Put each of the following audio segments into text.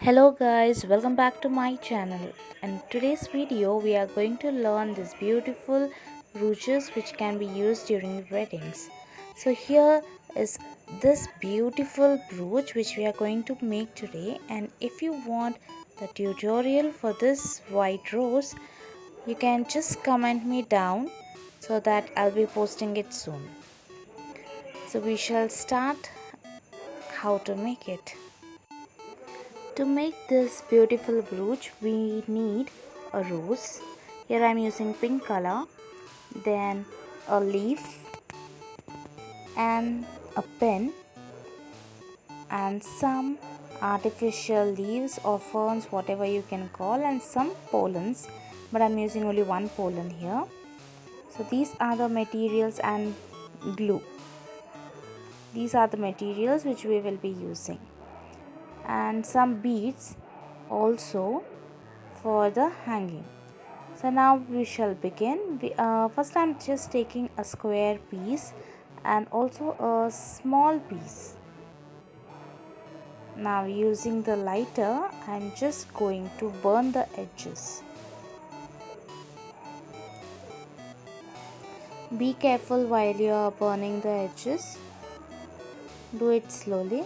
Hello guys, welcome back to my channel. In today's video we are going to learn these beautiful brooches which can be used during weddings. So here is this beautiful brooch which we are going to make today, and if you want the tutorial for this white rose, you can just comment me down so that I'll be posting it soon. So we shall start how to make it. To make this beautiful brooch, we need a rose. Here I am using pink color, then a leaf and a pen and some artificial leaves or ferns, whatever you can call, and some pollens, but I'm using only one pollen here. So these are the materials, and glue. These are the materials which we will be using, and some beads also for the hanging. So now we shall begin. First I'm just taking a square piece and also a small piece. Now using the lighter I'm just going to burn the edges. Be careful while you are burning the edges. Do it slowly.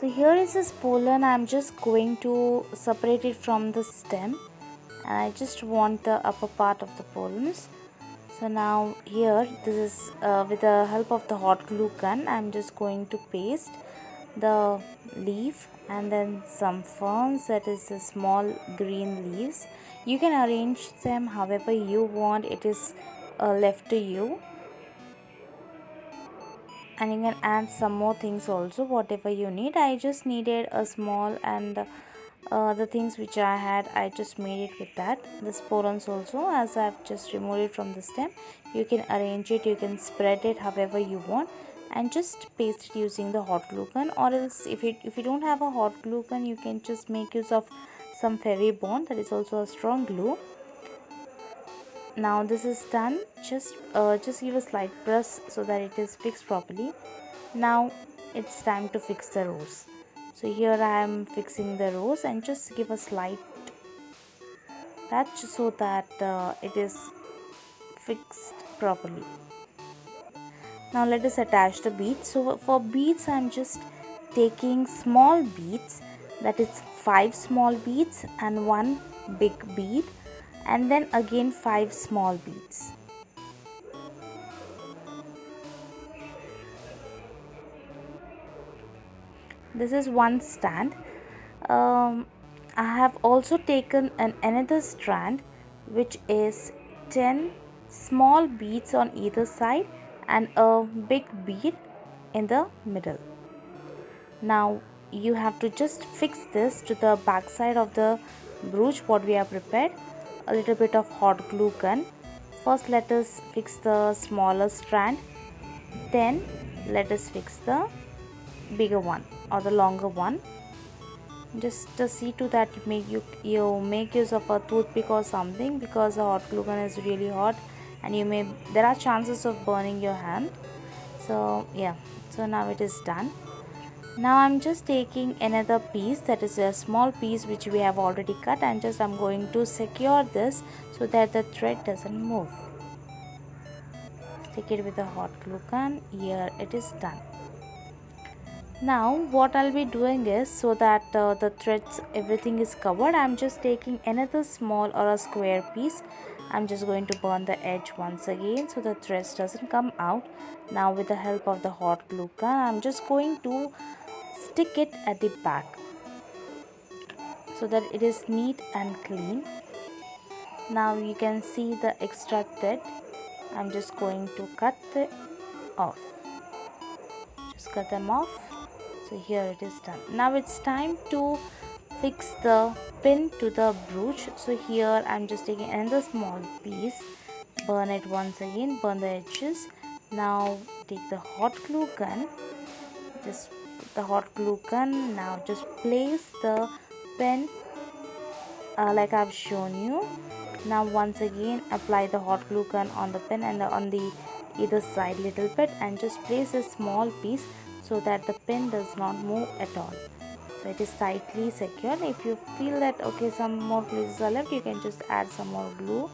So here is this pollen. I'm just going to separate it from the stem, and I just want the upper part of the pollens. So now here this is with the help of the hot glue gun, I'm just going to paste the leaf and then some ferns, that is the small green leaves. You can arrange them however you want, it is left to you, and you can add some more things also, whatever you need. I just needed a small, and the things which I had, I just made it with that. The sporums also, as I've just removed it from the stem, you can arrange it, you can spread it however you want, and just paste it using the hot glue gun. Or else if you don't have a hot glue gun, you can just make use of some fairy bond, that is also a strong glue. Now this is done. Just give a slight press so that it is fixed properly. Now it's time to fix the rose. So here I am fixing the rose, and just give a slight touch so that it is fixed properly. Now let us attach the beads. So for beads I'm just taking small beads, that is 5 small beads and 1 big bead, and then again 5 small beads. This is one stand. I have also taken another strand which is 10 small beads on either side and a big bead in the middle. Now you have to just fix this to the back side of the brooch what we have prepared. A little bit of hot glue gun. First let us fix the smaller strand, then let us fix the bigger one or the longer one. Just see to that you make use of a toothpick or something, because the hot glue gun is really hot and there are chances of burning your hand. So yeah, so now it is done. Now I'm just taking another piece, that is a small piece which we have already cut, and just I'm going to secure this so that the thread doesn't move. Stick it with the hot glue gun. Here it is done. Now what I'll be doing is, so that the threads everything is covered, I'm just taking another small or a square piece. I'm just going to burn the edge once again so the threads doesn't come out. Now with the help of the hot glue gun, I'm just going to stick it at the back so that it is neat and clean. Now you can see the extra thread. I'm just going to cut it off. Just cut them off. So here it is done. Now it's time to fix the pin to the brooch. So here I'm just taking another small piece, burn it once again, burn the edges. Now take the hot glue gun, just put the hot glue gun. Now just place the pin like I've shown you. Now once again apply the hot glue gun on the pin and on the either side little bit, and just place a small piece so that the pin does not move at all. So it is tightly secured. If you feel that okay, some more places are left, you can just add some more glue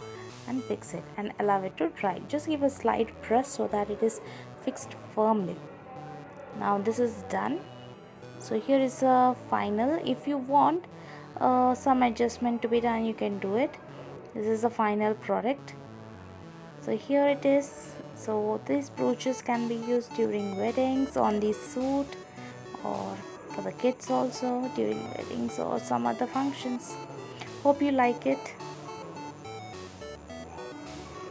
and fix it and allow it to dry. Just give a slight press so that it is fixed firmly. Now this is done. So here is a final. If you want some adjustment to be done, you can do it. This is the final product. So here it is. So these brooches can be used during weddings, on the suit, or for the kids also during weddings or some other functions. Hope you like it.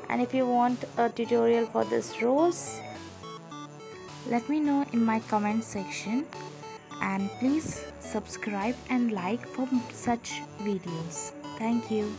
And if you want a tutorial for this rose, let me know in my comment section, and please subscribe and like for such videos. Thank you.